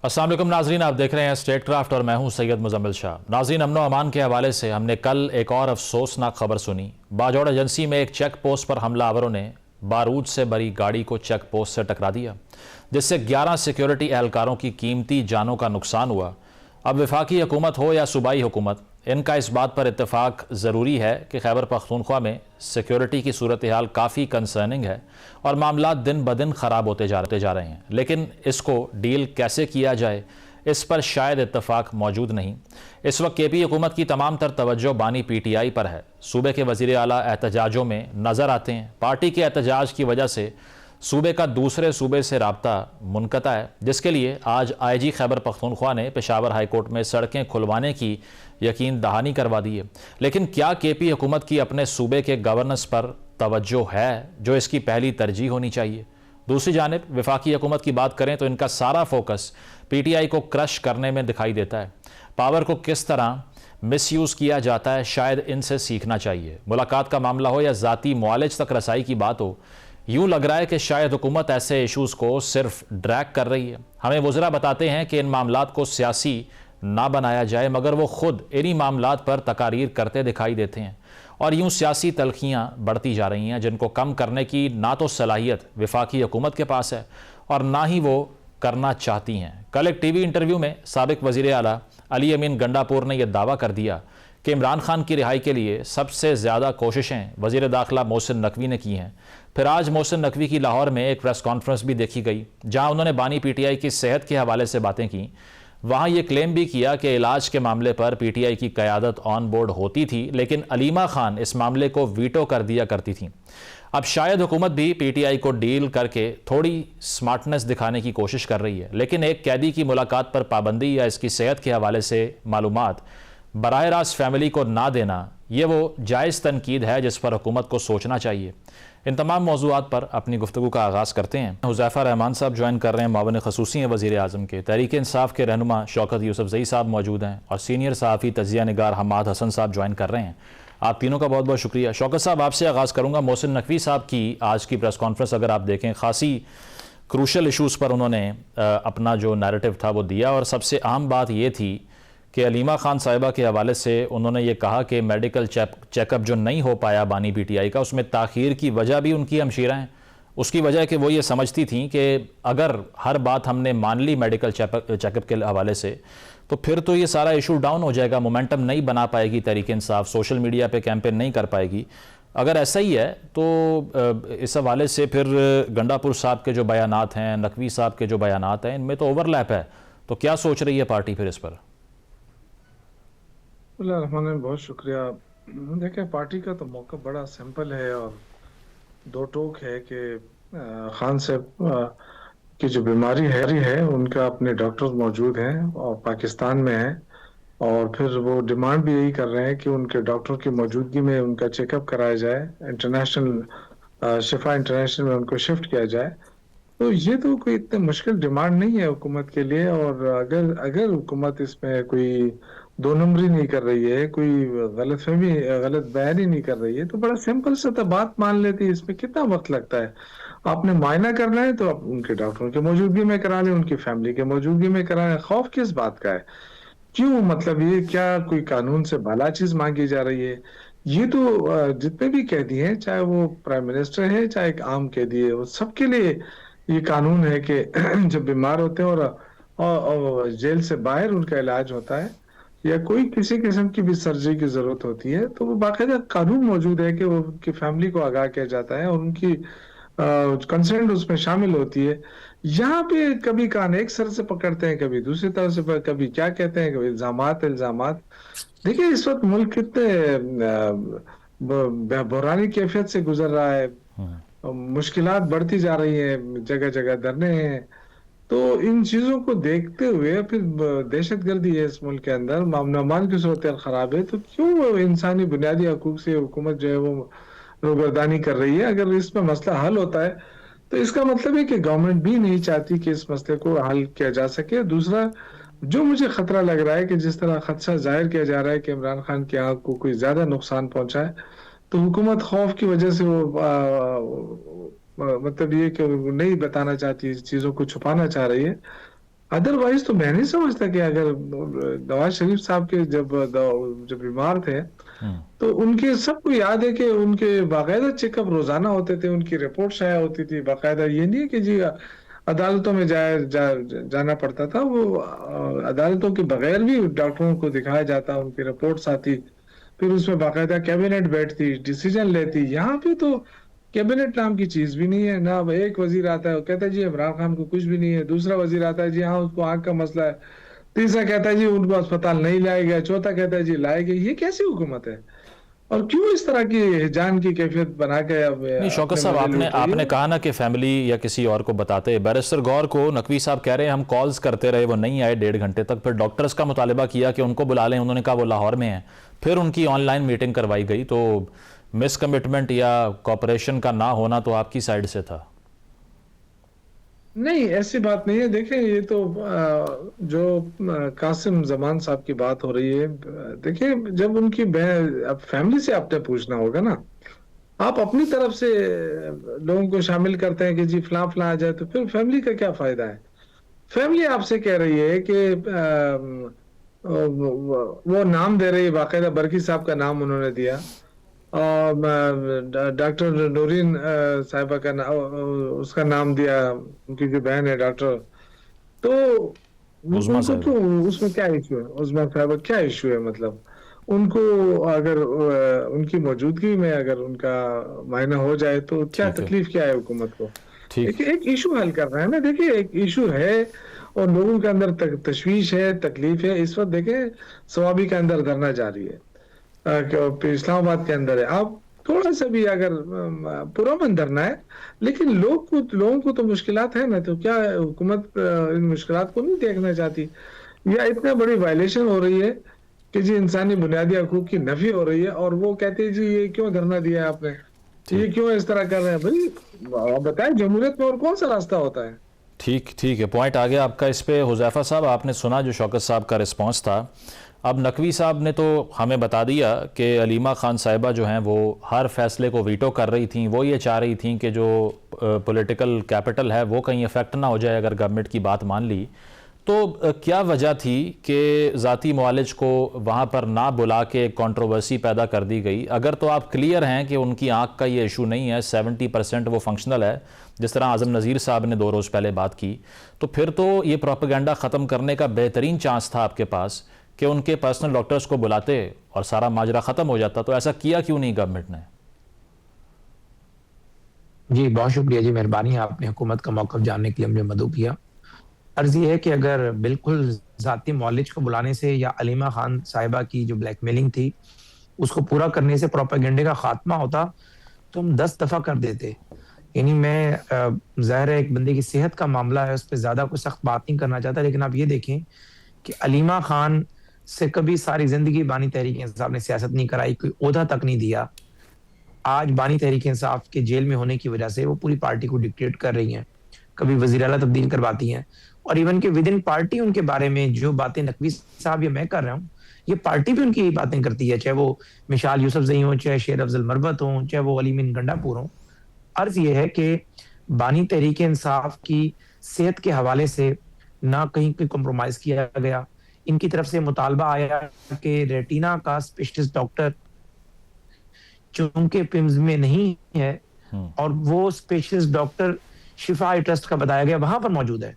अस्सलाम वालेकुम नाजरीन, आप देख रहे हैं स्टेट क्राफ्ट और मैं हूं सैयद मुजम्मिल शाह। नाजरीन, अमनो अमान के हवाले से हमने कल एक और अफसोसनाक खबर सुनी। बाजौड़ एजेंसी में एक चेक पोस्ट पर हमलावरों ने बारूद से भरी गाड़ी को चेक पोस्ट से टकरा दिया, जिससे 11 सिक्योरिटी एहलकारों की कीमती जानों का नुकसान हुआ। अब वफाकी हुकूमत हो या सूबाई हुकूमत, इनका इस बात पर इत्तेफाक ज़रूरी है कि खैबर पख्तूनख्वा में सिक्योरिटी की सूरत हाल काफ़ी कंसर्निंग है और मामला दिन ब दिन ख़राब होते जा रहे हैं। लेकिन इसको डील कैसे किया जाए, इस पर शायद इत्तेफाक मौजूद नहीं। इस वक्त KP हुकूमत की तमाम तर तवज्जो बानी PTI पर है। सूबे के वज़ीर आला एहतजाजों में नज़र आते हैं। पार्टी के एहतजाज की वजह से सूबे का दूसरे सूबे से राब्ता मुनक़ता है, जिसके लिए आज IG खैबर पख्तूनख्वा ने पेशावर हाई कोर्ट में सड़कें खुलवाने की यकीन दहानी करवा दी है। लेकिन क्या KP हुकूमत की अपने सूबे के गवर्नेंस पर तवज्जो है, जो इसकी पहली तरजीह होनी चाहिए? दूसरी जानिब वफाकी हुकूमत की बात करें तो इनका सारा फोकस PTI को क्रश करने में दिखाई देता है। पावर को किस तरह मिसयूज़ किया जाता है, शायद इनसे सीखना चाहिए। मुलाकात का मामला हो या ज़ाती मुआलिज तक रसाई की बात हो, यूँ लग रहा है कि शायद हुकूमत ऐसे इशूज़ को सिर्फ ड्रैग कर रही है। हमें वज़रा बताते हैं कि इन मामलात को सियासी ना बनाया जाए, मगर वो खुद इन्हीं मामलात पर तकारीर करते दिखाई देते हैं और यूँ सियासी तलखियाँ बढ़ती जा रही हैं, जिनको कम करने की ना तो सलाहियत वफाकी हुकूमत के पास है और ना ही वो करना चाहती हैं। कल एक TV इंटरव्यू में साबिक वज़ीर आला अली अमीन गंडापुर ने यह दावा कर दिया कि इमरान खान की रिहाई के लिए सबसे ज़्यादा कोशिशें वज़ीर दाखिला मोहसिन नकवी ने की हैं। फिर आज मोहसिन नकवी की लाहौर में एक प्रेस कॉन्फ्रेंस भी देखी गई, जहां उन्होंने बानी PTI की सेहत के हवाले से बातें की। वहां ये क्लेम भी किया कि इलाज के मामले पर PTI की क़यादत ऑन बोर्ड होती थी, लेकिन अलीमा खान इस मामले को वीटो कर दिया करती थी। अब शायद हुकूमत भी PTI को डील करके थोड़ी स्मार्टनेस दिखाने की कोशिश कर रही है, लेकिन एक कैदी की मुलाकात पर पाबंदी या इसकी सेहत के हवाले से मालूमात बराह रास्त फैमिली को ना देना, ये वो जायज़ तनकीद है जिस पर हुकूमत को सोचना चाहिए। इन तमाम मौज़ूआत पर अपनी गुफ्तगू का आगाज़ करते हैं। हुज़ैफ़ा रहमान साहब ज्वाइन कर रहे हैं, मावन ख़ुसूसी हैं वज़ीर आज़म के। तहरीक इंसाफ के रहनुमा शौकत यूसुफ़ज़ई साहब मौजूद हैं और सीनियर सहाफ़ी तज़िया निगार हमाद हसन साहब ज्वाइन कर रहे हैं। आप तीनों का बहुत बहुत शुक्रिया। शौकत साहब, आपसे आगाज़ करूँगा। मोहसिन नकवी साहब की आज की प्रेस कॉन्फ्रेंस अगर आप देखें, खासी क्रूशल इशूज़ पर उन्होंने अपना जो नैरेटिव था वो दिया और सबसे अहम बात ये थी कि अलीमा खान साहिबा के हवाले से उन्होंने ये कहा कि मेडिकल चेकअप जो नहीं हो पाया बानी PTI का, उसमें ताख़ीर की वजह भी उनकी हमशीरा हैं। उसकी वजह है कि वो ये समझती थी कि अगर हर बात हमने मान ली मेडिकल चेकअप के हवाले से, तो फिर तो ये सारा इशू डाउन हो जाएगा, मोमेंटम नहीं बना पाएगी तहरीक इंसाफ, सोशल मीडिया पे कैंपेन नहीं कर पाएगी। अगर ऐसा ही है तो इस हवाले से फिर गंडापुर साहब के जो बयानात हैं, नकवी साहब के जो बयानात हैं, इनमें तो ओवरलैप है। तो क्या सोच रही है पार्टी फिर इस पर? रहमान, बहुत शुक्रिया। देखिए, पार्टी का तो मौका बड़ा सिंपल है और दो टोक है कि खान साहब की जो बीमारी है उनका अपने डॉक्टर्स मौजूद हैं और पाकिस्तान में हैं, और फिर वो डिमांड भी यही कर रहे हैं कि उनके डॉक्टर की मौजूदगी में उनका चेकअप कराया जाए, इंटरनेशनल शिफा इंटरनेशनल में उनको शिफ्ट किया जाए। तो ये तो कोई इतनी मुश्किल डिमांड नहीं है हुकूमत के लिए, और अगर अगर हुकूमत इसमें कोई दो नंबरी नहीं कर रही है, कोई गलतफहमी गलत बयानी नहीं कर रही है, तो बड़ा सिंपल सा तो बात मान लेती है। इसमें कितना वक्त लगता है? आपने मायना करना है तो आप उनके डॉक्टरों की मौजूदगी में करा लें, उनकी फैमिली के मौजूदगी में करा लें। खौफ किस बात का है? क्यों? मतलब ये क्या कोई कानून से बाला चीज मांगी जा रही है? ये तो जितने भी कैदी हैं, चाहे वो प्राइम मिनिस्टर है चाहे एक आम कैदी है, वो सबके लिए ये कानून है कि जब बीमार होते हैं और जेल से बाहर उनका इलाज होता है या कोई किसी किस्म की भी सर्जरी की जरूरत होती है, तो वो बाकायदा कानून मौजूद है कि वो उनकी फैमिली को आगाह किया जाता है और उनकी कंसेंट उसमें शामिल होती है। यहाँ पे कभी कान एक सर से पकड़ते हैं, कभी दूसरी तरफ से कभी क्या कहते हैं, कभी इल्जामात इल्जामात। देखिए, इस वक्त मुल्क कितने बहरानी कैफियत से गुजर रहा है, मुश्किलात बढ़ती जा रही है, जगह जगह धरने हैं। तो इन चीजों को देखते हुए फिर दहशतगर्दी है इस मुल्क के अंदर, अमन अमान की सूरत खराब है, तो क्यों वो इंसानी बुनियादी हकूक से हुकूमत जो है वो रोगरदानी कर रही है? अगर इसमें मसला हल होता है तो इसका मतलब है कि गवर्नमेंट भी नहीं चाहती कि इस मसले को हल किया जा सके। दूसरा, जो मुझे खतरा लग रहा है कि जिस तरह खदशा जाहिर किया जा रहा है कि इमरान खान की आंख को कोई ज्यादा नुकसान पहुंचा है, तो हुकूमत खौफ की वजह से वो मतलब ये कि वो नहीं बताना चाहती, चीजों को छुपाना चाह रही है। अदरवाइज तो मैं नहीं समझता कि अगर नवाज शरीफ साहब के जब बीमार थे हम्म। तो उनके सबको याद है कि उनके बाकायदा चेकअप रोजाना होते थे, उनकी रिपोर्ट शाया होती थी बाकायदा। ये नहीं है कि जी अदालतों में जाना पड़ता था, वो अदालतों के बगैर भी डॉक्टरों को दिखाया जाता, उनकी रिपोर्ट्स आती, फिर उसमें बाकायदा कैबिनेट बैठती, डिसीजन लेती। यहाँ पे तो कैबिनेट नाम की चीज भी नहीं है ना। एक वजीर आता है वो कहता है जी इमरान खान को कुछ भी नहीं है, दूसरा वजीर आता है जी हाँ उसको आंख का मसला है, तीसरा कहता है जी उनको अस्पताल नहीं लाया गया, चौथा कहता है जी लाया गया। ये कैसी हुकूमत है? और क्यों इस तरह की जान की कैफियत बना के अब नहीं शौकत अपने साहब, मजे आपने लूट रही आपने है? कहा ना कि फैमिली या किसी और को बताते। बैरिस्टर गौर को नकवी साहब कह रहे हैं हम कॉल्स करते रहे, वो नहीं आए 1.5 घंटे तक। फिर डॉक्टर्स का मुतालबा किया कि उनको बुला लें, उन्होंने कहा वो लाहौर में है। फिर उनकी ऑनलाइन मीटिंग करवाई गई। तो मिस कमिटमेंट या कॉपरेशन का ना होना तो आपकी साइड से था। नहीं, ऐसी बात नहीं है। देखिए ये तो जो कासिम जमान साहब की बात हो रही है, देखिए जब उनकी अब फैमिली से आपने पूछना होगा ना। आप अपनी तरफ से लोगों को शामिल करते हैं कि जी फलां फलां आ जाए, तो फिर फैमिली का क्या फायदा है? फैमिली आपसे कह रही है कि वो नाम दे रही है, बाकायदा बरकी साहब का नाम उन्होंने दिया, और डॉक्टर नूरीन साहिबा का उसका नाम दिया, उनकी जो बहन है डॉक्टर। तो उज़मा उनको साहिबा। क्यों, उसमें क्या इशू है? उस्मान साहिबा क्या इशू है मतलब? उनको अगर उनकी मौजूदगी में अगर उनका मायना हो जाए तो क्या ठीक है। तकलीफ क्या है हुकूमत को? ठीक। देखिए एक इशू हल कर रहे हैं ना। देखिए एक इशू है और लोगों के अंदर तशवीश है, तकलीफ है इस वक्त। देखें सवाबी के अंदर धरना जारी है, इस्लामाबाद के अंदर है। आप थोड़ा सा भी अगर पुरअमन धरना है, लेकिन लोगों को तो मुश्किलात है ना, तो क्या हुकूमत इन मुश्किलात को नहीं देखना चाहती? या इतना बड़ी वायलेशन हो रही है कि जी इंसानी बुनियादी हकूक की नफी हो रही है, और वो कहते हैं जी ये क्यों धरना दिया है आपने, ये ठीक। क्यों इस तरह कर रहे हैं? भाई आप बताएं, जमहूरियत में और कौन सा रास्ता होता है? ठीक ठीक है, पॉइंट आ गया आपका इस पे। हुज़ैफ़ा साहब, आपने सुना जो शौकत साहब का रिस्पांस था। अब नकवी साहब ने तो हमें बता दिया कि अलीमा खान साहिबा जो हैं वो हर फैसले को वीटो कर रही थी। वो ये चाह रही थी कि जो पॉलिटिकल कैपिटल है वो कहीं अफेक्ट ना हो जाए अगर गवर्नमेंट की बात मान ली। तो क्या वजह थी कि ज़ाती मुआलिज को वहाँ पर ना बुला के कंट्रोवर्सी पैदा कर दी गई? अगर तो आप क्लियर हैं कि उनकी आँख का ये इशू नहीं है, 70% वो फंक्शनल है, जिस तरह आज़म नज़ीर साहब ने 2 रोज़ पहले बात की, तो फिर तो ये प्रोपेगेंडा ख़त्म करने का बेहतरीन चांस था आपके पास कि उनके पर्सनल डॉक्टर्स को बुलाते और सारा माजरा ख़त्म हो जाता। तो ऐसा किया क्यों नहीं गवर्नमेंट ने? जी बहुत शुक्रिया जी, मेहरबानी आपने हुकूमत का मौक़िफ़ जानने के लिए मुझे मदऊ किया। अर्ज़ ये है कि अगर बिल्कुल ज़ाती मौलिज को बुलाने से या अलीमा खान साहिबा की जो ब्लैकमेलिंग थी उसको पूरा करने से प्रोपेगेंडे का खात्मा होता तो हम 10 दफ़ा कर देते। यानी मैं ज़ाहिर है एक बंदे की सेहत का मामला है, उस पर ज़्यादा कोई सख्त बात नहीं करना चाहता, लेकिन आप ये देखें कि अलीमा खान से कभी सारी जिंदगी बानी तहरीक इंसाफ ने सियासत नहीं कराई, कोई ओहदा तक नहीं दिया। आज बानी तहरीक इंसाफ के जेल में होने की वजह से वो पूरी पार्टी को डिक्टेट कर रही हैं, कभी वजीर आला तब्दील करवाती हैं, और इवन के विद इन पार्टी उनके बारे में जो बातें नकवी साहब या मैं कर रहा हूँ, ये पार्टी भी उनकी बातें करती है, चाहे वो मिशाल यूसुफजई हो, चाहे शेर अफजल मरबत हो, चाहे वो अलीमिन गंडापुर हो। अर्ज ये है कि बानी तहरीक इंसाफ की सेहत के हवाले से ना कहीं कोई कॉम्प्रोमाइज किया गया। इनकी तरफ से मुतालबा आया कि रेटिना का स्पेशलिस्ट डॉक्टर चूंकि पिम्स में नहीं है और वो specialist doctor Shifa I trust का बताया गया वहां पर मौजूद है,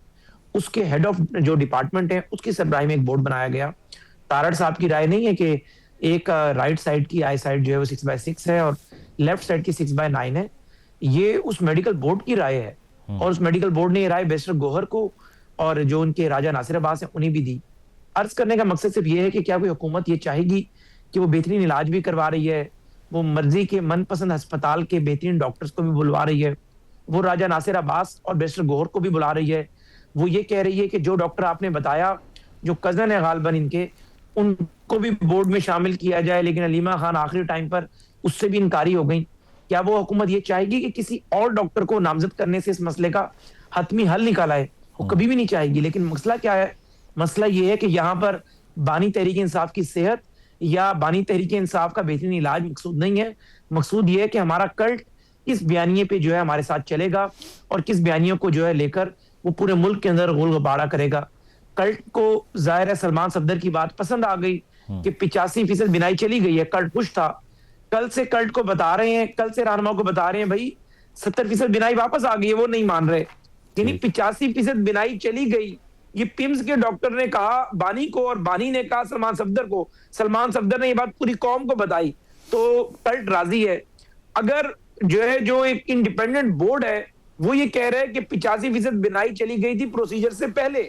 उसके हेड ऑफ जो डिपार्टमेंट है उसकी सरबराही में एक बोर्ड बनाया गया। तारड़ साहब की राय नहीं है कि एक राइट साइड की आई साइड जो है वो 6/6 है और लेफ्ट साइड की 6/9 है। ये उस मेडिकल बोर्ड की राय है और उस मेडिकल बोर्ड ने ये राय बैरिस्टर गौहर को और जो उनके राजा नासिर अब्बास है उन्हें भी दी। अर्ज करने का मकसद सिर्फ ये है कि क्या कोई हुकूमत ये चाहेगी कि वो बेहतरीन इलाज भी करवा रही है, वो मर्जी के मनपसंद अस्पताल के बेहतरीन डॉक्टर्स को भी बुलवा रही है, वो राजा नासिर अब्बास और बैरिस्टर गौहर को भी बुला रही है, वो ये कह रही है कि जो डॉक्टर आपने बताया जो कजन है गालबन इनके, उनको भी बोर्ड में शामिल किया जाए, लेकिन अलीमा खान आखिरी टाइम पर उससे भी इनकारी हो गई। क्या वो हुकूमत ये चाहेगी कि किसी और डॉक्टर को नामजद करने से इस मसले का हतमी हल निकाला है? वो कभी भी नहीं चाहेगी। लेकिन मसला क्या है? मसला ये है कि यहाँ पर बानी तहरीक इंसाफ की सेहत या बानी तहरीक इंसाफ का बेहतरीन इलाज मकसूद नहीं है। मकसूद ये है कि हमारा कल्ट किस बयानिए पे जो है हमारे साथ चलेगा और किस बयानियों को जो है लेकर वो पूरे मुल्क के अंदर गोल गबाड़ा करेगा। कल्ट को जाहिर है सलमान सफदर की बात पसंद आ गई कि 85% बिनाई चली गई है, कल्ट खुश था। कल से कल्ट को बता रहे हैं, कल से रहनुमा को बता रहे हैं भाई 70% बिनाई वापस आ गई है, वो नहीं मान रहे। यानी 85% बिनाई चली गई। ये पिम्स के डॉक्टर ने कहा बानी को, और बानी ने कहा सलमान सफदर को, सलमान सफदर ने ये बात पूरी कौम को बताई, तो कल्ट राजी है। अगर जो एक इंडिपेंडेंट बोर्ड है वो ये कह रहा है कि 85% बिनाई चली गई थी प्रोसीजर से पहले,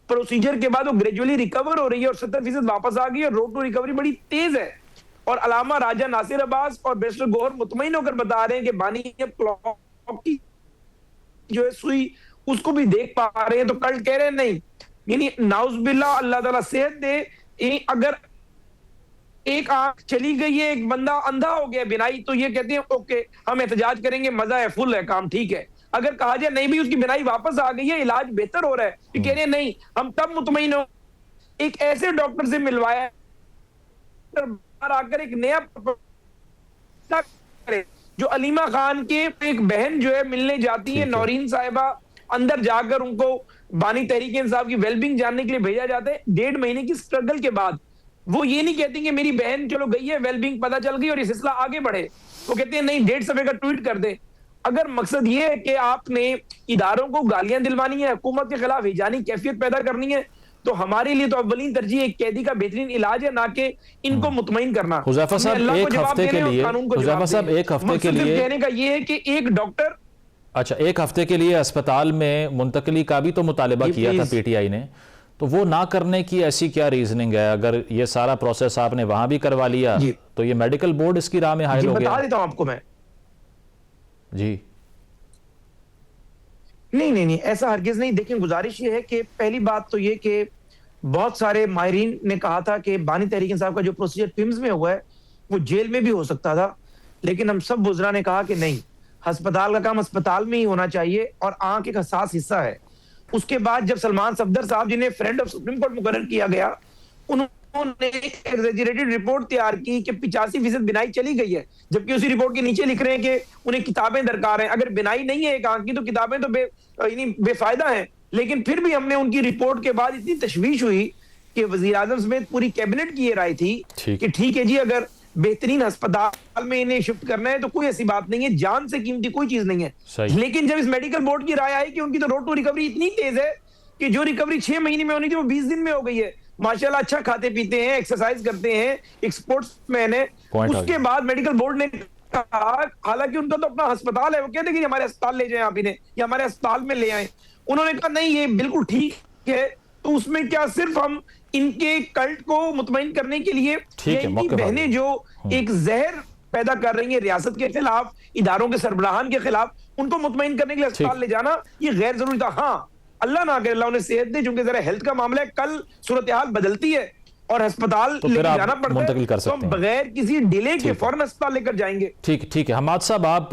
प्रोसीजर के बाद वो ग्रेजुअली रिकवर हो रही है और 70% वापस आ गई है, रोड टू रिकवरी बड़ी तेज है। और अलामा राजा नासिर अब्बास और बैरिस्टर गौहर मुतमईन होकर बता रहे हैं कि बानी अब क्लॉक की जो है सुई उसको भी देख पा रहे हैं, तो कल कह रहे हैं नहीं, यानी नाउजुबिल्लाह अल्लाह ताला सेहत दे, अगर एक आंख चली गई है, एक बंदा अंधा हो गया बिनाई, तो ये कहते हैं ओके हम एहतजाज करेंगे, मजा है, फुल है, काम ठीक है। अगर कहा जाए नहीं भी उसकी बिनाई वापस आ गई है, इलाज बेहतर हो रहा है, तो कह रहे हैं नहीं, हम तब मुतमईन हो। एक ऐसे डॉक्टर से मिलवाया आकर एक नया जो अलीमा खान के एक बहन जो है मिलने जाती है, नौरीन साहिबा, अंदर जाकर उनको बानी तहरीक इंसाफ की वेलबींग जानने के लिए भेजा जाता है। 1.5 महीने की स्ट्रगल के बाद वो ये नहीं कहते कि मेरी बहन चलो गई है, वेलबींग पता चल गई और ये सिलसिला आगे बढ़े, वो कहते हैं नहीं 1.5 सफ़े का ट्वीट कर दे। अगर मकसद ये है कि आपने इदारों को गालियां दिलवानी है, हुकूमत के खिलाफ हिजानी कैफियत पैदा करनी है, तो हमारे लिए तो अव्वलीन तरजीह एक कैदी का बेहतरीन इलाज है, ना कि इनको मुतमईन करना। हुज़ैफा साहब एक हफ्ते के लिए, हुज़ैफा साहब एक हफ्ते के लिए कहने का ये है कि एक डॉक्टर, अच्छा एक हफ्ते के लिए अस्पताल में मुंतकली का भी तो मुतालबा किया था पीटीआई ने, तो वो ना करने की ऐसी क्या रीजनिंग है? अगर ये सारा प्रोसेस आपने वहां भी करवा लिया तो ये मेडिकल बोर्ड इसकी राह में हायल हो गया। बता देता हूं आपको मैं जी। नहीं, ऐसा हरगिज नहीं। देखिए गुजारिश ये है कि पहली बात तो ये कि बहुत सारे माहिरीन ने कहा था कि बानी तहरीक इंसाफ का जो प्रोसीजर पिम्स में हुआ है वो जेल में भी हो सकता था, लेकिन हम सब बुजरा ने कहा कि नहीं, अस्पताल का काम अस्पताल में ही होना चाहिए और आंख एक हसास हिस्सा है। उसके बाद जब सलमान सफदर साहब जिन्हें फ्रेंड ऑफ सुप्रीम कोर्ट मुकर्रर किया गया, उन्होंने एग्जैजरेटेड रिपोर्ट तैयार की कि 85% बिनाई चली गई है, जबकि उसी रिपोर्ट के नीचे लिख रहे हैं कि उन्हें किताबें दरकार हैं। अगर बिनाई नहीं है एक आंख की तो किताबें तो बेफायदा हैं। लेकिन फिर भी हमने उनकी रिपोर्ट के बाद इतनी तशवीश हुई कि वजीर आजम समेत पूरी कैबिनेट की ये राय थी कि ठीक है जी, अगर बेहतरीन अस्पताल में इन्हें शिफ्ट करना है तो कोई ऐसी बात नहीं है, जान से कीमती कोई चीज नहीं है। लेकिन जब इस मेडिकल बोर्ड की राय आई कि उनकी तो रोड टू रिकवरी इतनी तेज है कि जो रिकवरी 6 महीने में होनी थी वो 20 दिन में हो गई है, माशाल्लाह अच्छा खाते पीते हैं, एक्सरसाइज करते हैं, एक स्पोर्ट्समैन है। उसके बाद मेडिकल बोर्ड ने कहा, हालांकि उनका तो अपना अस्पताल है, वो कहते कि हमारे अस्पताल ले जाएं आप इन्हें या हमारे अस्पताल में ले आए, उन्होंने कहा नहीं ये बिल्कुल ठीक है। तो उसमें क्या सिर्फ हम इनके कल्ट को मुतमईन करने के लिए इनकी बहनें जो एक जहर पैदा कर रही है रियासत के खिलाफ, इदारों के सरबराहान के खिलाफ, उनको मुतमईन करने के लिए अस्पताल ले जाना ये गैर जरूरी था। हाँ, अल्लाह ना करे अल्लाह उन्हें सेहत दे, क्योंकि जरा हेल्थ का मामला है, कल सूरत हाल बदलती है और अस्पताल तो लेकर जाना पड़ता मुंतकिल कर सकते हैं, तो बगैर किसी डिले के फौरन अस्पताल लेकर जाएंगे। ठीक है। हमाद साहब, आप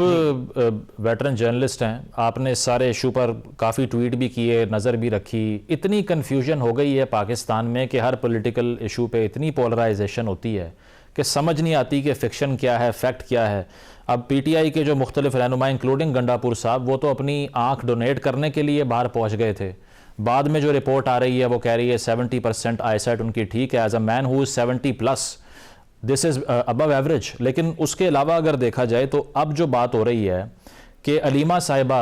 वेटरन जर्नलिस्ट हैं, आपने इस सारे इशू पर काफ़ी ट्वीट भी किए, नज़र भी रखी। इतनी कन्फ्यूजन हो गई है पाकिस्तान में कि हर पॉलिटिकल इशू पे इतनी पोलराइजेशन होती है कि समझ नहीं आती कि फिक्शन क्या है, फैक्ट क्या है। अब पीटीआई के जो मुख्तलिफ रहनुमा इंक्लूडिंग गंडापुर साहब, वो तो अपनी आँख डोनेट करने के लिए बाहर पहुँच गए थे। बाद में जो रिपोर्ट आ रही है वो कह रही है 70% आईसाइट उनकी ठीक है। As a man who is 70+, this is above average. लेकिन उसके अलावा अगर देखा जाए तो अब जो बात हो रही है कि अलीमा साहिबा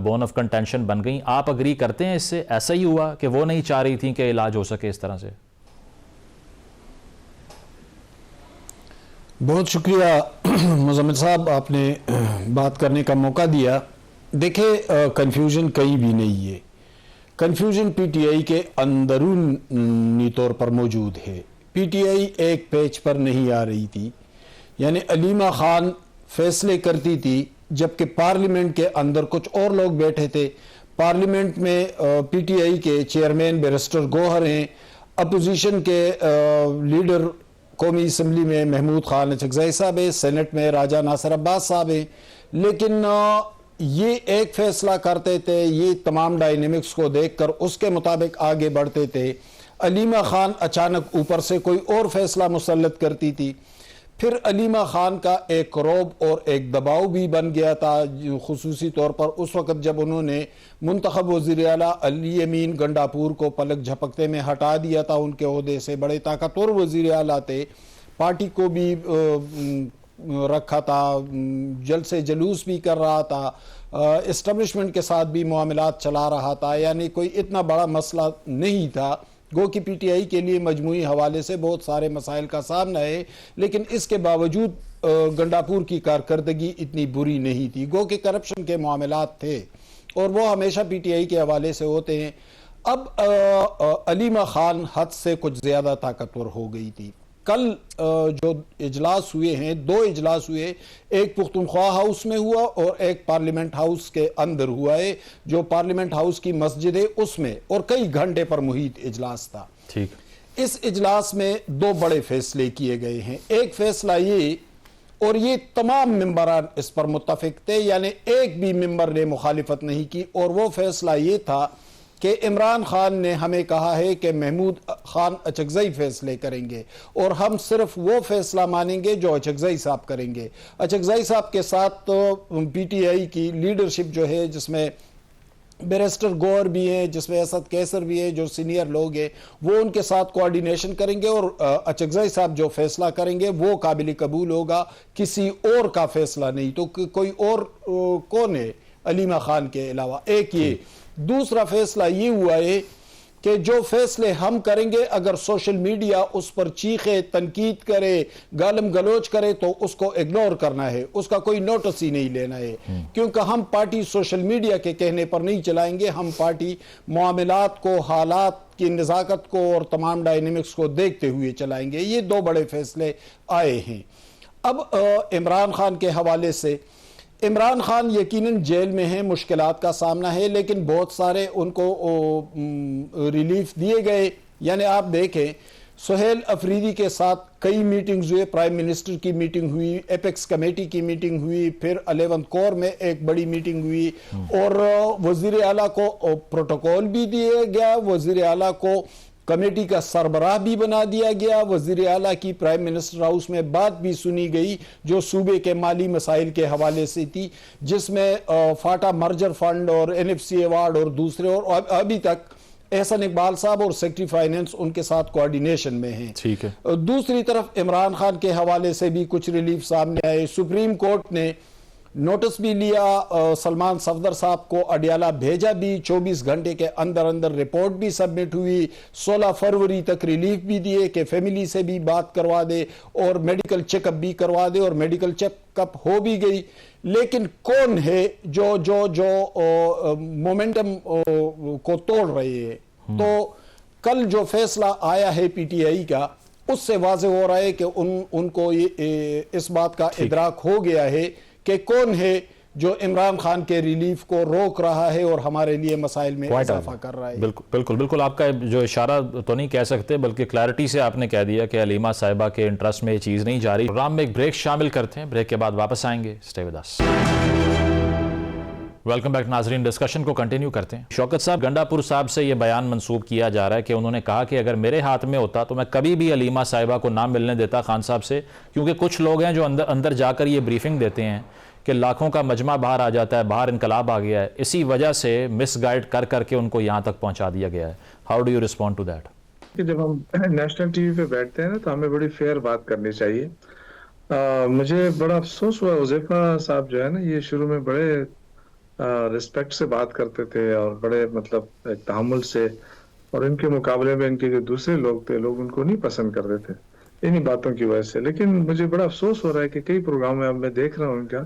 बोन ऑफ कंटेंशन बन गई, आप अग्री करते हैं इससे? ऐसा ही हुआ कि वो नहीं चाह रही थी कि इलाज हो सके इस तरह से? बहुत शुक्रिया मुज़म्मिल साहब, आपने बात करने का मौका दिया। देखिए कन्फ्यूजन कहीं भी नहीं है, कन्फ्यूजन पीटीआई के अंदरूनी तौर पर मौजूद है। पीटीआई एक पेज पर नहीं आ रही थी, यानी अलीमा खान फैसले करती थी जबकि पार्लियामेंट के अंदर कुछ और लोग बैठे थे। पार्लियामेंट में पीटीआई के चेयरमैन बैरिस्टर गौहर हैं, अपोजिशन के लीडर कौमी असम्बली में महमूद खान अचकज़ई साहब है, सेनेट में राजा नासिर अब्बास साहब हैं। लेकिन ये एक फैसला करते थे, ये तमाम डायनेमिक्स को देखकर उसके मुताबिक आगे बढ़ते थे। अलीमा खान अचानक ऊपर से कोई और फैसला मुसल्लत करती थी। फिर अलीमा खान का एक रौब और एक दबाव भी बन गया था, खुसूसी तौर पर उस वक़्त जब उन्होंने मुंतखब वज़ीर आला अली अमीन गंडापुर को पलक झपकते में हटा दिया था उनके ओहदे से। बड़े ताकतवर वज़ीर आला थे, पार्टी को भी रखा था, जलसे जुलूस भी कर रहा था, इस्टब्लिशमेंट के साथ भी मामलात चला रहा था, यानी कोई इतना बड़ा मसला नहीं था। गो कि पीटीआई के लिए मजमूई हवाले से बहुत सारे मसाइल का सामना है, लेकिन इसके बावजूद गंडापुर की कारकर्दगी इतनी बुरी नहीं थी। गो कि करप्शन के मामलात थे और वो हमेशा पीटीआई के हवाले से होते हैं। अब अलीमा खान हद से कुछ ज़्यादा ताकतवर हो गई थी। कल जो इजलास हुए हैं, 2 इजलास हुए, एक पुख्तनख्वा हाउस में हुआ और एक पार्लियामेंट हाउस के अंदर हुआ है, जो पार्लियामेंट हाउस की मस्जिद है उसमें, और कई घंटे पर मुहित इजलास था। ठीक, इस इजलास में 2 बड़े फैसले किए गए हैं। एक फैसला ये, और ये तमाम मेंबरान इस पर मुत्तफिक थे, यानी एक भी मेंबर ने मुखालिफत नहीं की, और वो फैसला ये था कि इमरान खान ने हमें कहा है कि महमूद खान अचकज़ई फैसले करेंगे और हम सिर्फ वो फैसला मानेंगे जो अचकज़ई साहब करेंगे। अचकज़ई साहब के साथ तो पीटीआई की लीडरशिप जो है, जिसमें बैरिस्टर गौर भी हैं, जिसमें असद कैसर भी है, जो सीनियर लोग हैं, वो उनके साथ कोऑर्डिनेशन करेंगे और अचकज़ई साहब जो फैसला करेंगे वो काबिल कबूल होगा, किसी और का फैसला नहीं। तो कोई और कौन है अलीमा खान के अलावा? एक ये। दूसरा फैसला ये हुआ है कि जो फैसले हम करेंगे, अगर सोशल मीडिया उस पर चीखे, तनकीद करे, गालम गलोच करे, तो उसको इग्नोर करना है, उसका कोई नोटिस ही नहीं लेना है, क्योंकि हम पार्टी सोशल मीडिया के कहने पर नहीं चलाएंगे। हम पार्टी मामलात को, हालात की नज़ाकत को और तमाम डायनेमिक्स को देखते हुए चलाएंगे। ये 2 बड़े फैसले आए हैं। अब इमरान खान के हवाले से, इमरान खान यकीनन जेल में हैं, मुश्किलात का सामना है, लेकिन बहुत सारे उनको रिलीफ दिए गए। यानी आप देखें, सुहेल अफरीदी के साथ कई मीटिंग्स हुए, प्राइम मिनिस्टर की मीटिंग हुई, एपेक्स कमेटी की मीटिंग हुई, फिर 11th कोर में एक बड़ी मीटिंग हुई, और वजीर आला को प्रोटोकॉल भी दिया गया, वजीर आला को कमेटी का सरबराह भी बना दिया गया, वजीर आला की प्राइम मिनिस्टर हाउस में बात भी सुनी गई जो सूबे के माली मसाइल के हवाले से थी, जिसमें फाटा मर्जर फंड और NFC अवार्ड और दूसरे, और अभी तक एहसन इकबाल साहब और सेक्रेटरी फाइनेंस उनके साथ कोऑर्डिनेशन में हैं। ठीक है। दूसरी तरफ इमरान खान के हवाले से भी कुछ रिलीफ सामने आए। सुप्रीम कोर्ट ने नोटिस भी लिया, सलमान सफदर साहब को अडियाला भेजा भी, 24 घंटे के अंदर अंदर रिपोर्ट भी सबमिट हुई, 16 फरवरी तक रिलीफ भी दिए कि फैमिली से भी बात करवा दे और मेडिकल चेकअप भी करवा दे, और मेडिकल चेकअप हो भी गई। लेकिन कौन है जो जो जो मोमेंटम को तोड़ रहे हैं? तो कल जो फैसला आया है पीटीआई का, उससे वाज़ेह हो रहा है कि उनको ये इस बात का इदराक हो गया है कि कौन है जो इमरान खान के रिलीफ को रोक रहा है और हमारे लिए मसाइल में इजाफा कर रहा है। बिल्कुल बिल्कुल बिल्कुल, आपका जो इशारा तो नहीं कह सकते, बल्कि क्लैरिटी से आपने कह दिया कि अलीमा साहिबा के इंटरेस्ट में ये चीज़ नहीं जा रही। प्रोग्राम में एक ब्रेक शामिल करते हैं, ब्रेक के बाद वापस आएंगे। Stay with us. Welcome back नाजरीन, डिस्कशन को कंटिन्यू करते हैं। शौकत साहब, गंडापुर साहब से ये बयान मंसूब किया जा रहा है कि उन्होंने कहा कि अगर मेरे हाथ में होता तो मैं कभी भी अलीमा साहिबा को ना मिलने देता खान साहब से, क्योंकि कुछ लोग हैं जो अंदर जाकर ये ब्रीफिंग देते हैं कि लाखों का मजमा बाहर आ जाता है, बाहर इनकलाब आ गया है, इसी वजह से मिसगाइड कर करके उनको यहाँ तक पहुँचा दिया गया है। How do you respond to that? कि जब हम नेशनल टीवी पे बैठते हैं ना, तो हमें बड़ी फेयर बात करनी चाहिए। मुझे बड़ा अफसोस हुआ, हुज़ैफा साहब जो है ना, ये शुरू में बड़े रिस्पेक्ट से बात करते थे और बड़े मतलब एक तहम्मुल से, और इनके मुकाबले में इनके जो दूसरे लोग थे, लोग उनको नहीं पसंद करते थे इन्हीं बातों की वजह से। लेकिन मुझे बड़ा अफसोस हो रहा है कि कई प्रोग्राम में अब मैं देख रहा हूँ इनका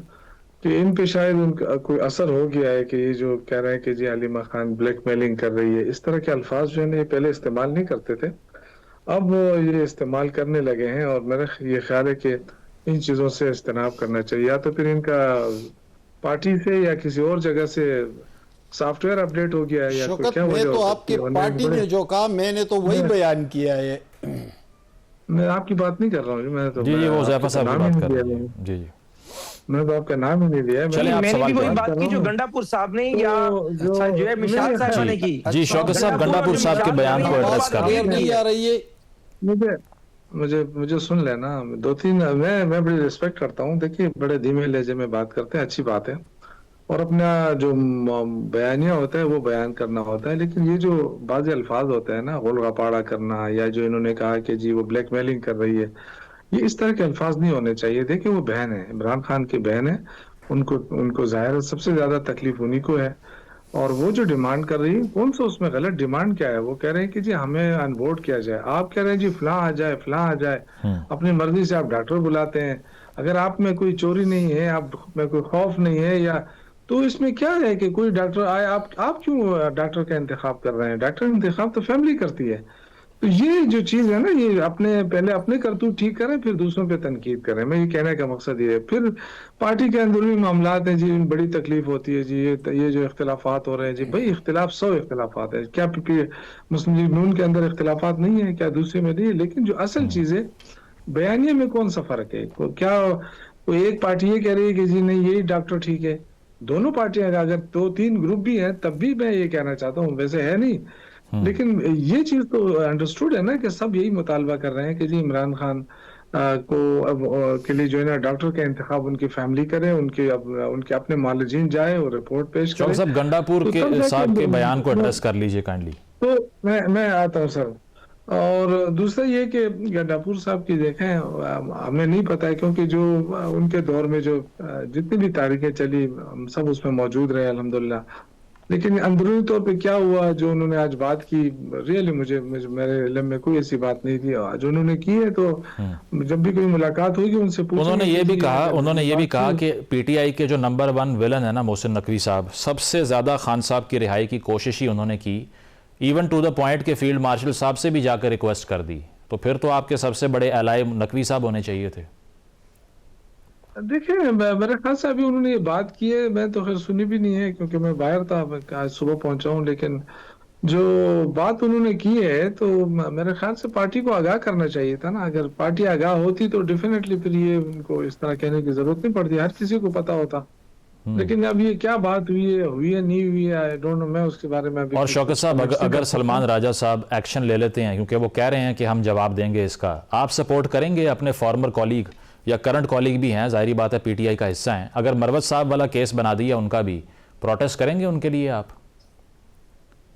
कि इन पे शायद उनका कोई असर हो गया है कि ये जो कह रहे हैं कि जी अलीमा खान ब्लैकमेलिंग कर रही है, इस तरह के अल्फाज जो है ना, ये पहले इस्तेमाल नहीं करते थे, अब ये इस्तेमाल करने लगे हैं। और मेरा ये ख्याल है कि इन चीज़ों से इज्तनाब करना चाहिए, या तो फिर इनका पार्टी से या किसी और जगह से सॉफ्टवेयर अपडेट हो गया है, या कोई क्या वजह हो सकती है। तो आपकी पार्टी ने जो कहा, मैंने तो वही बयान किया है। मैं आपकी बात नहीं कर रहा हूँ, मैं तो जी वो हुज़ैफा साहब की बात कर रहे हैं। जी जी, मैं तो आपका नाम ही नहीं लिया। मैंने भी वही बात की जो गंडापुर साहब ने या जो है मिशाल साहब ने की। जी शौकत साहब, गंडापुर साहब के बयान को एड्रेस कर नहीं आ रही है। मुझे मुझे सुन लेना। दो तीन मैं बड़ी रिस्पेक्ट करता हूँ। देखिए बड़े धीमे लहजे में बात करते हैं, अच्छी बात है, और अपना जो बयानिया होता है वो बयान करना होता है। लेकिन ये जो बाज़ अल्फाज होते हैं ना, गोलगपाड़ा करना, या जो इन्होंने कहा कि जी वो ब्लैकमेलिंग कर रही है, ये इस तरह के अल्फाज नहीं होने चाहिए। देखिए वो बहन है, इमरान खान की बहन है, उनको उनको जाहिर है सबसे ज्यादा तकलीफ उन्हीं को है। और वो जो डिमांड कर रही है, कौन सा उसमें गलत डिमांड क्या है? वो कह रहे हैं कि जी हमें अनबोर्ड किया जाए। आप कह रहे हैं जी फलां आ जाए, फलां आ जाए। अपनी मर्जी से आप डॉक्टर बुलाते हैं। अगर आप में कोई चोरी नहीं है, आप में कोई खौफ नहीं है, या तो इसमें क्या है कि कोई डॉक्टर आए? आप क्यों डॉक्टर का इंतखाब कर रहे हैं? डॉक्टर का इंतखाब तो फैमिली करती है। तो ये जो चीज है ना, ये अपने पहले अपने करतूत ठीक करें, फिर दूसरों पे तनकीद करें। मैं ये कहने का मकसद ये है। फिर पार्टी के अंदरूनी मामलात हैं जी, बड़ी तकलीफ होती है जी, ये जो इख्तिलाफात हो रहे हैं जी, भाई इख्तिलाफ 100 इख्तिलाफात है। क्या मुस्लिम लीग नून के अंदर इख्तिलाफात नहीं है क्या? दूसरे में नहीं है। लेकिन जो असल चीज है, बयानिए में कौन सा फर्क है? क्या कोई एक पार्टी ये कह रही है कि जी नहीं यही डॉक्टर ठीक है? दोनों पार्टियां अगर दो तीन ग्रुप भी हैं तब भी मैं ये कहना चाहता हूँ, वैसे है नहीं, लेकिन ये चीज तो अंडरस्टूड है ना कि सब यही मुतालबा कर रहे हैं कि जी इमरान खान को अब के लिए जो है ना डॉक्टर का इंतखाब उनकी फैमिली करे, उनके अपने मालिजीन जाए और रिपोर्ट पेश चौक करे। साहब, गंडापुर तो तब के साहब के बयान को जाके एड्रेस कर लीजिए काइंडली। तो मैं आता हूँ सर। और दूसरा ये कि गंडापुर साहब की देखें, हमें नहीं पता है, क्योंकि जो उनके दौर में जो जितनी भी तारीखें चली, हम सब उसमें मौजूद रहे अल्हम्दुलिल्लाह। लेकिन अंदरूनी तौर पे क्या हुआ, जो उन्होंने आज बात की, रियली मेरे इल्म में कोई ऐसी बात नहीं थी। जो उन्होंने की है, तो जब भी कोई मुलाकात होगी उनसे पूछेंगे। उन्होंने ये भी कहा कि पीटीआई के जो नंबर 1 विलन है ना मोहसिन नकवी साहब, सबसे ज़्यादा खान साहब की रिहाई की कोशिश ही उन्होंने की, इवन टू द पॉइंट के फील्ड मार्शल साहब से भी जाकर रिक्वेस्ट कर दी। तो फिर तो आपके सबसे बड़े एलाय नकवी साहब होने चाहिए थे। देखिए मेरे ख्याल से अभी उन्होंने ये बात की है, मैं तो खैर सुनी भी नहीं है क्योंकि मैं बाहर था, मैं आज सुबह पहुंचा हूँ। लेकिन जो बात उन्होंने की है, तो मेरे ख्याल से पार्टी को आगाह करना चाहिए था ना। अगर पार्टी आगाह होती तो डेफिनेटली फिर ये उनको इस तरह कहने की जरूरत नहीं पड़ती, हर किसी को पता होता। लेकिन अब ये क्या बात हुई है नहीं हुई है, आई डोंट नो, मैं उसके बारे में अभी। और शौकत साहब, अगर सलमान राजा साहब एक्शन ले लेते हैं, क्योंकि वो कह रहे हैं कि हम जवाब देंगे इसका, आप सपोर्ट करेंगे? अपने फॉर्मर कॉलीग या करंट कॉलीग भी हैं, जाहिर बात है पीटीआई का हिस्सा हैं, अगर मरवत साहब वाला केस बना दिया उनका भी, प्रोटेस्ट करेंगे उनके लिए आप?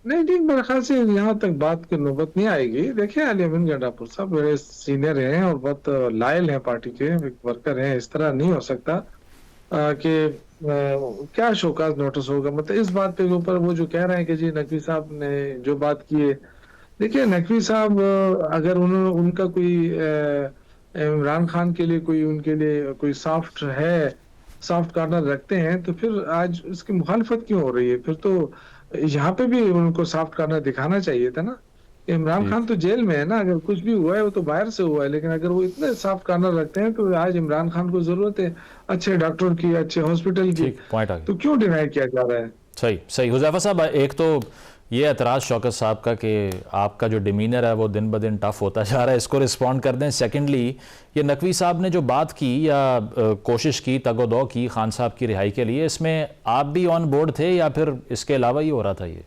नहीं, मेरे ख्याल से यहाँ तक बात की नौबत नहीं आएगी। देखिए अली अमीन गंडापुर साहब बड़े सीनियर हैं और बहुत लायल हैं, पार्टी के वर्कर हैं। इस तरह नहीं हो सकता कि क्या शोकाज नोटिस होगा। मतलब इस बात पे ऊपर वो जो कह रहे हैं कि जी नकवी साहब ने जो बात की है, देखिए नकवी साहब अगर उनका कोई इमरान खान के लिए उनके लिए कोई सॉफ्ट कॉर्नर रखते हैं, तो फिर आज इसकी मुखालफत क्यों हो रही है? फिर तो यहाँ पे भी उनको सॉफ्ट कॉर्नर दिखाना चाहिए था ना। इमरान खान तो जेल में है ना, अगर कुछ भी हुआ है वो तो बाहर से हुआ है। लेकिन अगर वो इतने सॉफ्ट कॉर्नर रखते हैं, तो आज इमरान खान को जरूरत है अच्छे डॉक्टर की, अच्छे हॉस्पिटल की, तो क्यों डिनाई किया जा रहा है? सही हुज़ैफा साहब, एक तो ये एतराज़ शौकत साहब का कि आपका जो डिमीनर है वो दिन ब दिन टफ होता जा रहा है, इसको रिस्पॉन्ड कर दें। सेकेंडली, ये नकवी साहब ने जो बात की या कोशिश की, तगोदो की खान साहब की रिहाई के लिए, इसमें आप भी ऑन बोर्ड थे या फिर इसके अलावा ही हो रहा था ये?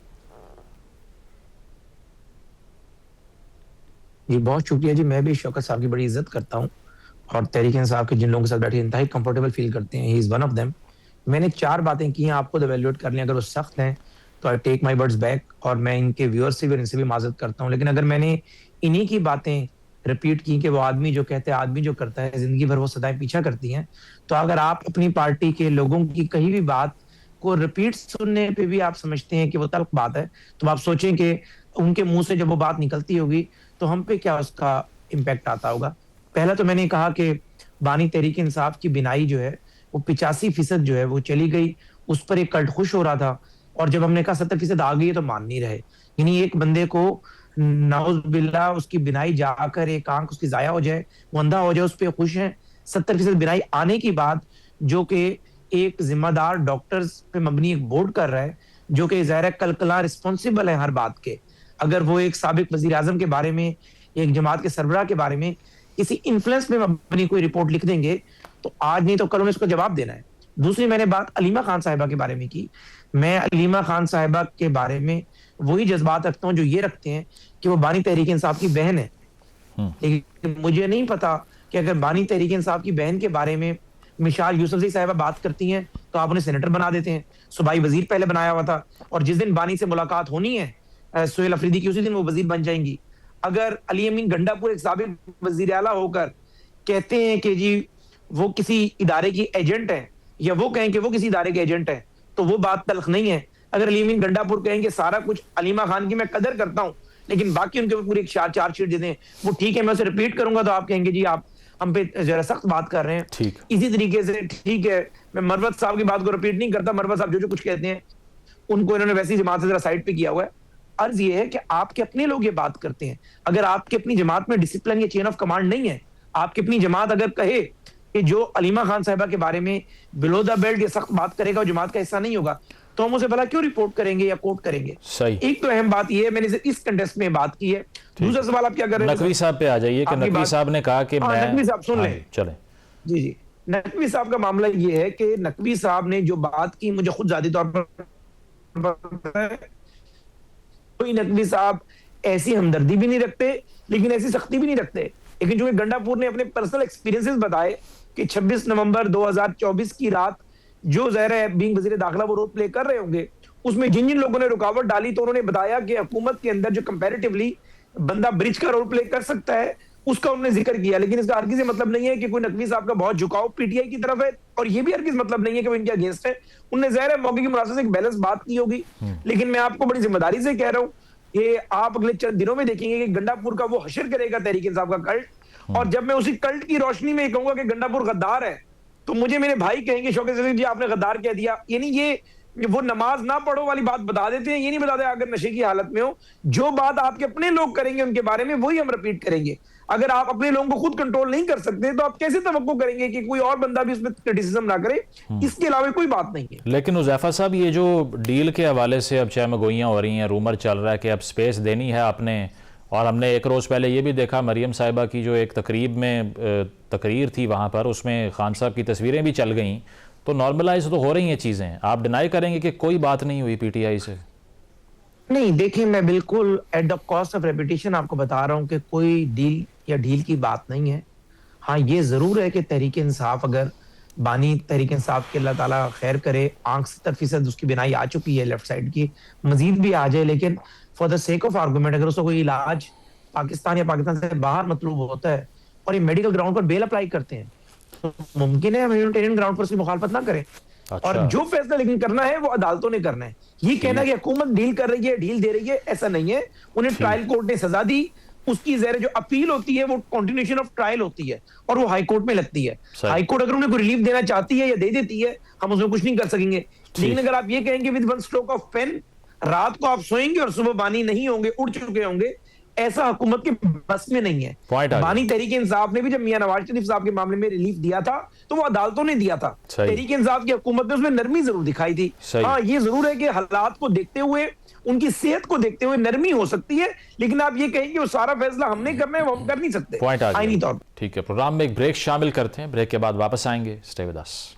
जी बहुत शुक्रिया जी। मैं भी शौकत साहब की बड़ी इज्जत करता हूँ और तहरीक इंसाफ के जिन लोगों के साथ बैठे इंतहाई कंफर्टेबल फील करते हैं, he is one of them. मैंने 4 बातें की हैं, आपको इवैल्यूएट कर लें। अगर वो सख्त हैं तो I take my words back, और मैं इनके व्यूअर्स से भी इनसे भी माजरत करता हूँ। लेकिन अगर मैंने इन्हीं की बातें रिपीट की कि वो आदमी जो कहते हैं, आदमी जो करता है, जिंदगी भर वो सदाएं पीछा करती हैं, तो अगर आप अपनी पार्टी के लोगों की कहीं भी बात को रिपीट सुनने पे भी आप समझते हैं कि वो तल्ख बात है, तो आप सोचें कि उनके मुंह से जब वो बात निकलती होगी तो हम पे क्या उसका इम्पैक्ट आता होगा। पहला तो मैंने कहा कि बानी तहरीक इंसाफ की बिनाई जो है वो 85% जो है वो चली गई, उस पर एक कल्ट खुश हो रहा था। और जब हमने कहा 70% आ गई है तो मान नहीं रहे। यानी एक बंदे को नाउज बिल्ला उसकी बिनाई जाकर एक आंख उसकी जाया हो जाए, वो अंधा हो जाए, उस पर खुश है। 70% बिनाई आने की बाद जो कि एक जिम्मेदार डॉक्टर्स पे मबनी एक बोर्ड कर रहा है, जो कि ज़ाहिर कलकला रिस्पॉन्सिबल है हर बात के। अगर वो एक साबिक वजीर आजम के बारे में, एक जमात के सरबराह के बारे में किसी इन्फ्लुएंस पे अपनी कोई रिपोर्ट लिख देंगे, तो आज नहीं तो कल उन्हें उसका जवाब देना है। दूसरी मैंने बात अलीमा खान साहिबा के बारे में की। मैं अलीमा खान साहिबा के बारे में वही जज्बात रखता हूँ जो ये रखते हैं कि वो बानी तहरीक इंसाफ की बहन है। लेकिन मुझे नहीं पता कि अगर बानी तहरीक इंसाफ की बहन के बारे में मिशाल यूसुफजई साहिबा बात करती हैं तो आप उन्हें सेनेटर बना देते हैं। सूबाई वजीर पहले बनाया हुआ था, और जिस दिन बानी से मुलाकात होनी है सुहेल अफरीदी की, उसी दिन वो वजीर बन जाएंगी। अगर अली अमीन गंडापुर एक साबिक वजीर आला होकर कहते हैं कि जी वो किसी इदारे की एजेंट है, या वो कहें कि वो किसी इदारे के एजेंट है, तो वो बात तल्ख नहीं है। अगर अली अमीन गंडापुर कहेंगे सारा कुछ अलीमा खान की मैं कदर करता हूं, लेकिन बाकी उनके पूरी एक चार्जशीट देते हैं, वो ठीक है मैं उसे रिपीट करूंगा, तो आप कहेंगे जी आप हम पे जरा सख्त बात कर रहे हैं। ठीक। इसी तरीके से ठीक है, मैं मरवत साहब की बात को रिपीट नहीं करता, मरवत साहब जो कुछ कहते हैं उनको इन्होंने वैसी जमात से जरा साइड पे किया हुआ है। अर्ज ये है कि आपके अपने लोग ये बात करते हैं, अगर आपके अपनी जमात में डिसिप्लिन या चेन ऑफ कमांड नहीं है, आपकी अपनी जमात अगर कहे कि जो अलीमा खान साहिबा के बारे में बिलो द बेल्ट ये सख्त बात करेगा और जमात का हिस्सा नहीं होगा, तो हम उसे भला क्यों रिपोर्ट करेंगे या कोर्ट करेंगे? सही। एक तो अहम बात ये है, मैंने इस कंटेस्ट में बात की है। दूसरा सवाल आप क्या कर रहे हैं? नकवी साहब पे आ जाइए कि नकवी साहब ने कहा कि मैं, नकवी साहब सुन लें, चले जी जी। नकवी साहब का मामला ये है कि नकवी साहब ने जो बात की, मुझे खुद जाती तौर पर कोई नकवी साहब ऐसी हमदर्दी भी नहीं रखते, लेकिन ऐसी सख्ती भी नहीं रखते। लेकिन जो गंडापुर ने अपने पर्सनल एक्सपीरियंसेस बताए कि 26 नवंबर 2024 की रात जो ज़ाहिर है बीइंग वज़ीर दाखिला वो रोल प्ले कर रहे होंगे, उसमें जिन जिन लोगों ने रुकावट डाली, तो उन्होंने बताया कि हुकूमत के अंदर जो कंपैरेटिवली बंदा ब्रिज का रोल प्ले कर सकता है उसका उन्होंने जिक्र किया। लेकिन इसका हरगिज़ मतलब नहीं है कि कोई नकवी साहब का बहुत झुकाव पीटीआई की तरफ है, और ये भी हरगिज़ मतलब नहीं है कि वो इनके अगेंस्ट है। उन्होंने ज़ाहिर है मौके की मुनासिबत से एक बैलेंस बात की होगी, लेकिन मैं आपको बड़ी जिम्मेदारी से कह रहा हूँ कि आप अगले चंद दिनों में देखेंगे कि गंडापुर का वो हशर करेगा तहरीक इंसाफ का कल्ट, और जब मैं उसी कल्ट की रोशनी में कहूंगा कि गंडापुर गद्दार है, तो मुझे मेरे भाई कहेंगे शौकत सदीक जी आपने गद्दार कह दिया। यानी ये वो नमाज ना पढ़ो वाली बात बता देते हैं, ये नहीं बताते अगर नशे की हालत में हो, जो बात आपके अपने लोग करेंगे उनके बारे में वही हम रिपीट करेंगे। अगर आप अपने लोगों को खुद कंट्रोल नहीं कर सकते तो आप कैसे तवक्को करेंगे कि कोई और बंदा भी उसमें क्रिटिसिज्म ना करे? इसके अलावा कोई बात नहीं है। लेकिन हुज़ैफा साहब, ये जो डील के हवाले से अब चाहे गोइयाँ हो रही हैं, रूमर चल रहा है कि अब स्पेस देनी है आपने, और हमने एक रोज़ पहले ये भी देखा मरियम साहिबा की जो एक तकरीब में तकरीर थी वहाँ पर, उसमें खान साहब की तस्वीरें भी चल गईं, तो नॉर्मलाइज तो हो रही हैं चीज़ें। आप डिनाई करेंगे कि कोई बात नहीं हुई पीटीआई से? नहीं, देखिए मैं बिल्कुल at the cost of reputation आपको बता रहा हूँ कि कोई डील या डील की बात नहीं है। हाँ, ये जरूर है कि तहरीक इंसाफ, अगर बानी तहरीक इंसाफ के अल्लाह ताला खैर करे, आंख 70% उसकी बिनाई आ चुकी है लेफ्ट साइड की, मजीद भी आ जाए, लेकिन for the sake of argument अगर उसको कोई इलाज पाकिस्तान या पाकिस्तान से बाहर मतलूब होता है और ये मेडिकल ग्राउंड पर बेल अप्लाई करते हैं, तो मुमकिन है हम ह्यूमैनिटेरियन ग्राउंड पर उसकी मुखालफत ना करें। अच्छा। और जो फैसला लेकिन करना है वो अदालतों ने करना है। ये कहना कि हुकूमत डील कर रही है, डील दे रही है, ऐसा नहीं है। उन्हें ट्रायल कोर्ट ने सजा दी, उसकी ज़ाहिर जो अपील होती है वो कंटिन्यूएशन ऑफ ट्रायल होती है और वो हाई कोर्ट में लगती है। हाई कोर्ट अगर उन्हें कोई रिलीफ देना चाहती है या दे देती है, हम उसमें कुछ नहीं कर सकेंगे। लेकिन अगर आप ये कहेंगे with one stroke of pen रात को आप सोएंगे और सुबह बानी नहीं होंगे, उड़ चुके होंगे, ऐसा हुकूमत के बस में नहीं है। बानी तहरीक इंसाफ ने भी जब मियां नवाज शरीफ साहब के मामले में रिलीफ दिया था तो वो अदालतों ने दिया था। तहरीक इंसाफ की हुकूमत ने उसमें नरमी जरूर दिखाई थी। हाँ, ये जरूर है कि हालात को देखते हुए, उनकी सेहत को देखते हुए नरमी हो सकती है, लेकिन आप ये कहें कि वो सारा फैसला हमने करना है, वो हम कर नहीं सकते आईनी तौर पर। ठीक है, प्रोग्राम में एक ब्रेक शामिल करते हैं, ब्रेक के बाद वापस आएंगे। Stay with us.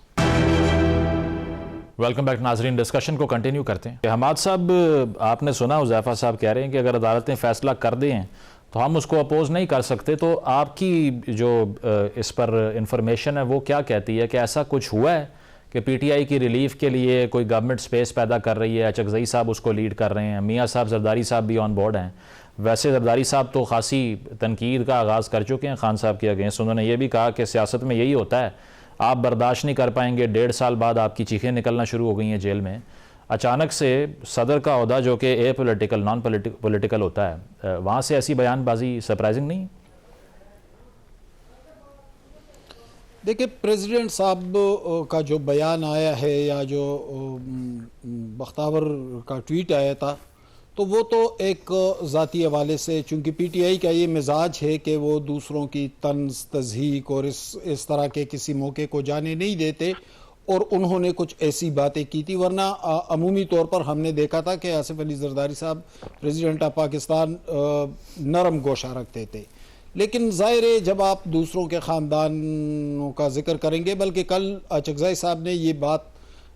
Welcome back नाजरीन, डिस्कशन को कंटिन्यू करते हैं। हमाद साहब, आपने सुना हुज़ैफा साहब कह रहे हैं कि अगर अदालतें फैसला कर दें तो हम उसको अपोज नहीं कर सकते, तो आपकी जो इस पर इंफॉर्मेशन है वो क्या कहती है कि ऐसा कुछ हुआ है कि पीटीआई की रिलीफ के लिए कोई गवर्नमेंट स्पेस पैदा कर रही है? चकजई साहब उसको लीड कर रहे हैं, मियाँ साहब जरदारी साहब भी ऑन बोर्ड हैं। वैसे जरदारी साहब तो खासी तनकीद का आगाज़ कर चुके हैं खान साहब के अगेंस्ट। उन्होंने ये भी कहा कि सियासत में यही होता है, आप बर्दाश्त नहीं कर पाएंगे, 1.5 साल बाद आपकी चीखें निकलना शुरू हो गई हैं जेल में। अचानक से सदर का ओहदा जो कि ए पॉलिटिकल नॉन पॉलिटिकल होता है, वहाँ से ऐसी बयानबाजी सरप्राइजिंग नहीं? देखिए, प्रेसिडेंट साहब का जो बयान आया है या जो बख्तावर का ट्वीट आया था, तो वो तो एक ज़ाती हवाले से, चूँकि पीटीआई का ये मिजाज है कि वो दूसरों की तंज तज़हीक और इस तरह के किसी मौके को जाने नहीं देते, और उन्होंने कुछ ऐसी बातें की थी। वरना अमूमी तौर पर हमने देखा था कि आसिफ अली जरदारी साहब प्रेसिडेंट ऑफ पाकिस्तान नरम गोशा रखते थे। लेकिन ज़ाहिर है जब आप दूसरों के ख़ानदानों का जिक्र करेंगे, बल्कि कल चकज़ई साहब ने ये बात,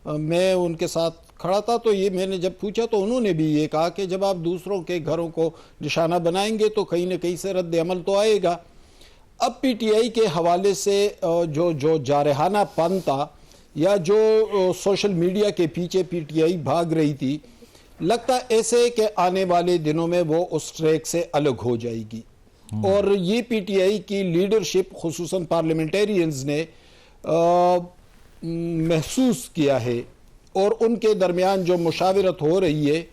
मैं उनके साथ खड़ा था, तो ये मैंने जब पूछा तो उन्होंने भी ये कहा कि जब आप दूसरों के घरों को निशाना बनाएंगे तो कहीं ना कहीं से रद्द अमल तो आएगा। अब पीटीआई के हवाले से जो जारहानापन था या जो सोशल मीडिया के पीछे पीटीआई भाग रही थी, लगता ऐसे कि आने वाले दिनों में वो उस ट्रैक से अलग हो जाएगी। और ये पीटीआई की लीडरशिप खुसूसन पार्लियामेंटेरियंस ने महसूस किया है और उनके दरमियान जो मुशावरत हो रही है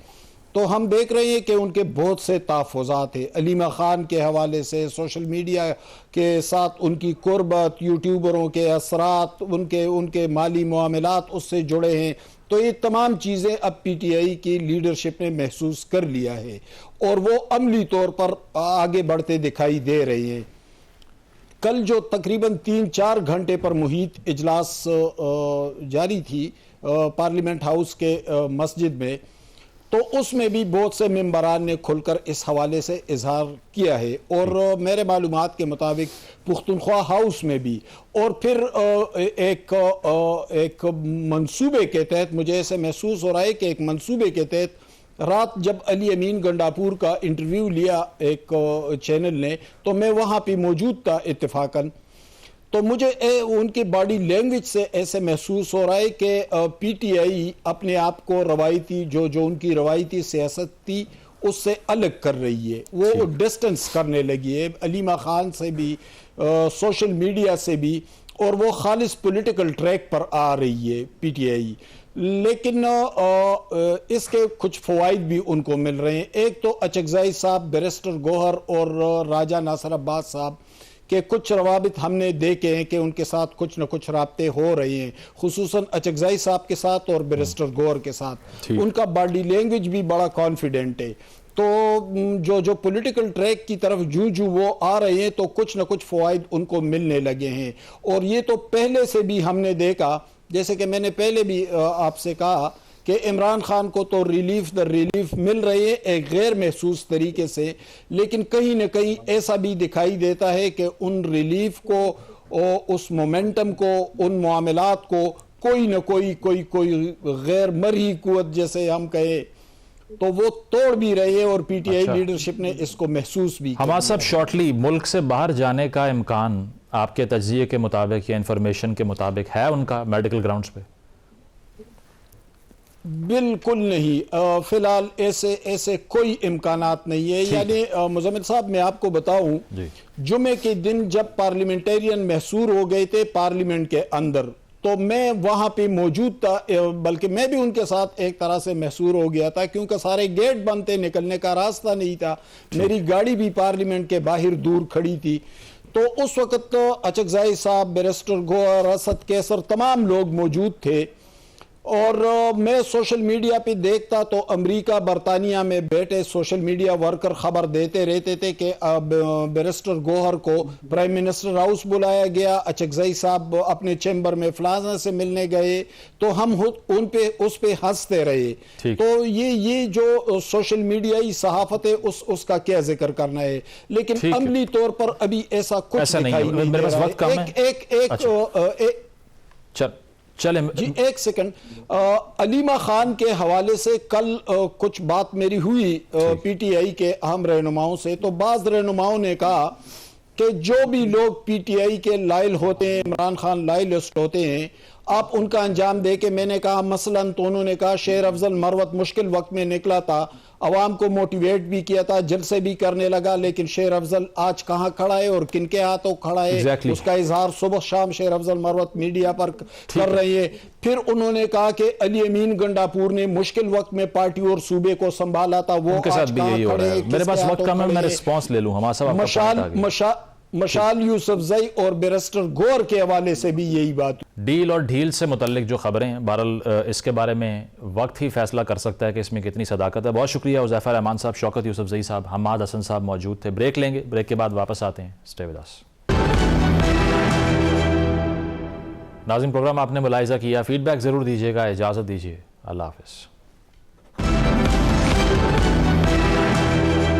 तो हम देख रहे हैं कि उनके बहुत से तहफ़्फ़ुज़ात हैं। अलीमा ख़ान के हवाले से सोशल मीडिया के साथ उनकी कुर्बत, यूट्यूबरों के असरात, उनके माली मामलात उससे जुड़े हैं। तो ये तमाम चीज़ें अब पीटीआई की लीडरशिप ने महसूस कर लिया है और वो अमली तौर पर आगे बढ़ते दिखाई दे रहे हैं। कल जो तकरीबन 3-4 घंटे पर मुहित इजलास जारी थी पार्लियामेंट हाउस के मस्जिद में, तो उसमें भी बहुत से मेंबरान ने खुलकर इस हवाले से इजहार किया है। और मेरे मालूमात के मुताबिक पुख्तनख्वा हाउस में भी, और फिर एक मंसूबे के तहत मुझे ऐसे महसूस हो रहा है कि एक मंसूबे के तहत रात जब अली अमीन गंडापुर का इंटरव्यू लिया एक चैनल ने, तो मैं वहाँ पे मौजूद था इत्तेफाकन। तो मुझे उनकी बॉडी लैंग्वेज से ऐसे महसूस हो रहा है कि पीटीआई अपने आप को रवायती जो उनकी रवायती सियासत थी उससे अलग कर रही है, वो डिस्टेंस करने लगी है अलीमा खान से भी, सोशल मीडिया से भी, और वो खालिस पॉलिटिकल ट्रैक पर आ रही है पीटीआई। लेकिन इसके कुछ फ़वाइद भी उनको मिल रहे हैं। एक तो अचकज़ई साहब, बैरिस्टर गौहर और राजा नासिर अब्बास साहब के कुछ रवाबित हमने देखे हैं कि उनके साथ कुछ न कुछ राब्ते हो रहे हैं, खुसूसन अचकज़ई साहब के साथ और बैरिस्टर गौहर के साथ। उनका बॉडी लैंग्वेज भी बड़ा कॉन्फिडेंट है। तो जो पॉलिटिकल ट्रैक की तरफ जूं वो आ रहे हैं तो कुछ न कुछ फ़वाइद उनको मिलने लगे हैं। और ये तो पहले से भी हमने देखा, जैसे कि मैंने पहले भी आपसे कहा कि इमरान खान को तो रिलीफ मिल रही है एक गैर महसूस तरीके से, लेकिन कहीं न कहीं ऐसा भी दिखाई देता है कि उन रिलीफ को, उस मोमेंटम को, उन मामलात को कोई न कोई गैर मरही कुव्वत जैसे हम कहे तो वो तोड़ भी रहे हैं और पीटीआई लीडरशिप ने इसको महसूस भी किया। हमाद साहब, शॉर्टली मुल्क से बाहर जाने का इम्कान आपके तज्जिए के मुताबिक या इंफॉर्मेशन के मुताबिक है उनका मेडिकल ग्राउंड्स पे? बिल्कुल नहीं, फिलहाल ऐसे कोई इम्कानात नहीं है। यानी मुज़म्मिल साहब, मैं आपको बताऊं, जुमे के दिन जब पार्लियामेंटेरियन महसूर हो गए थे पार्लियामेंट के अंदर, तो मैं वहां पे मौजूद था, बल्कि मैं भी उनके साथ एक तरह से महसूर हो गया था क्योंकि सारे गेट बंद थे, निकलने का रास्ता नहीं था। मेरी गाड़ी भी पार्लियामेंट के बाहर दूर खड़ी थी। तो उस वक्त तो अचकज़ई साहब, बैरिस्टर गौहर, असद कैसर, तमाम लोग मौजूद थे। और मैं सोशल मीडिया पे देखता तो अमेरिका, बरतानिया में बैठे सोशल मीडिया वर्कर खबर देते रहते थे कि बैरिस्टर गौहर को प्राइम मिनिस्टर हाउस बुलाया गया, अचकज़ई साहब अपने चैम्बर में फलाना से मिलने गए, तो हम उस पे हंसते रहे। तो ये जो सोशल मीडियाई सहाफत है उसका क्या जिक्र करना है, लेकिन अमली तौर पर अभी ऐसा कुछ दिखाई नहीं दे रहा है। चले जी, एक सेकंड, अलीमा खान के हवाले से कल कुछ बात मेरी हुई पीटीआई के अहम रहनुमाओं से, तो बाज़ रहनुमाओं ने कहा कि जो भी लोग पीटीआई के लायल होते हैं, इमरान खान लायलिस्ट होते हैं, आप उनका अंजाम दे के, मैंने कहा मसलन, तो उन्होंने कहा शेर अफजल मरवत मुश्किल वक्त में निकला था, अवाम को मोटिवेट भी किया था, जलसे भी करने लगा, लेकिन शेर अफजल आज कहाँ खड़ा है और किनके हाथों खड़ा है, उसका इजहार सुबह शाम शेर अफजल मरवत मीडिया पर कर रही है। फिर उन्होंने कहा कि अली अमीन गंडापुर ने मुश्किल वक्त में पार्टी और सूबे को संभाला था, वो आज कहाँ खड़े हैं, मेरे पास वक्त कम है, मैं रिस्पॉन्स ले लूं। मशाल यूसुफजई और बैरिस्टर गौहर के हवाले से भी यही बात। डील और ढील से मुतल्लिक जो खबरें हैं, बहरहाल इसके बारे में वक्त ही फैसला कर सकता है कि इसमें कितनी सदाकत है। बहुत शुक्रिया उज़ैफर रहमान साहब, शौकत यूसुफजई साहब, हम्माद हसन साहब मौजूद थे। ब्रेक लेंगे, ब्रेक के बाद वापस आते हैं। Stay with us. नाज़रीन, प्रोग्राम आपने मुलाहिज़ा किया, फीडबैक ज़रूर दीजिएगा, इजाज़त दीजिए, अल्लाह हाफ़िज़।